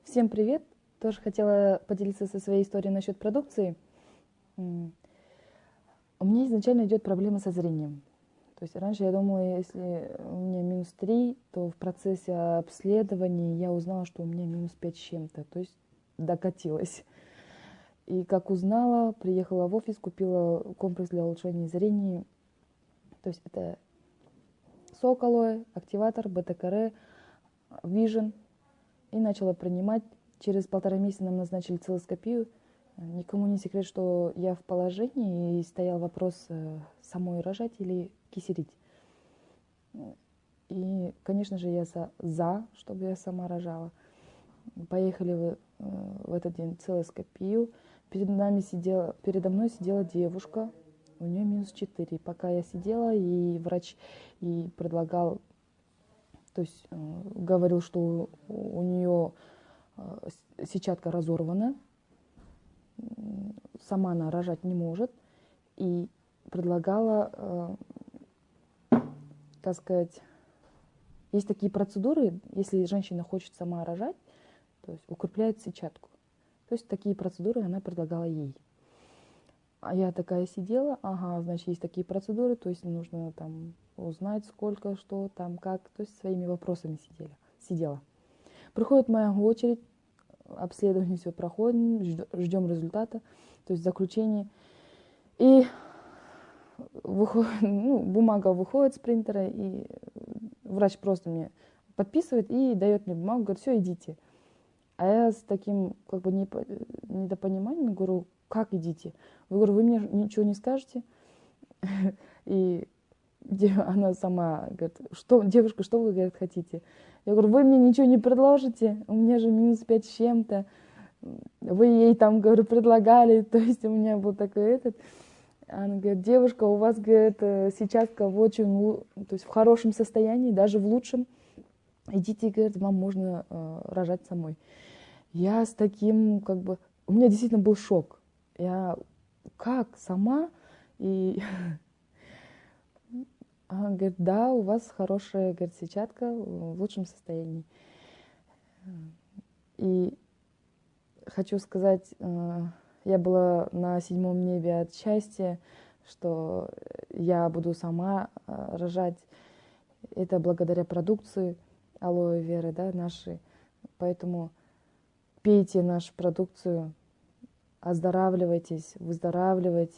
Всем привет! Тоже хотела поделиться со своей историей насчет продукции. У меня изначально идет проблема со зрением. То есть раньше я думала, если у меня -3, то в процессе обследования я узнала, что у меня -5 с чем-то. То есть докатилась. И как узнала, приехала в офис, купила комплекс для улучшения зрения. То есть это соколой, активатор, бета-каре, вижен. И начала принимать. Через 1,5 месяца нам назначили целоскопию. Никому не секрет, что я в положении, и стоял вопрос, самой рожать или кисерить. И, конечно же, я чтобы я сама рожала. Поехали в этот день целоскопию. Передо мной сидела девушка, у нее -4. Пока я сидела, и врач ей предлагал, то есть говорил, что у нее сетчатка разорвана, сама она рожать не может, и предлагала, как сказать, есть такие процедуры, если женщина хочет сама рожать, то есть укрепляет сетчатку. То есть такие процедуры она предлагала ей. А я такая сидела, ага, значит, есть такие процедуры, то есть нужно там узнать, сколько, что там, как, то есть своими вопросами сидела. Приходит моя очередь, обследование все проходим, ждем результата, то есть заключение. И бумага выходит с принтера, и врач просто мне подписывает и дает мне бумагу, говорит, все, идите. А я с таким недопониманием говорю, как идите? Я говорю, вы мне ничего не скажете? И она сама говорит, что, девушка, что вы, говорит, хотите? Я говорю, вы мне ничего не предложите, у меня же -5 с чем-то. Вы ей там, говорю, предлагали, то есть у меня был такой этот. Она говорит, девушка, у вас, говорит, сетчатка в очень, то есть в хорошем состоянии, даже в лучшем. Идите, говорит, вам можно рожать самой. Я с таким, у меня действительно был шок. Я как, сама? И она говорит, да, у вас хорошая, говорит, сетчатка в лучшем состоянии. И хочу сказать, я была на 7-м небе от счастья, что я буду сама рожать. Это благодаря продукции алоэ веры, да, нашей. Поэтому пейте нашу продукцию, оздоравливайтесь, выздоравливайте.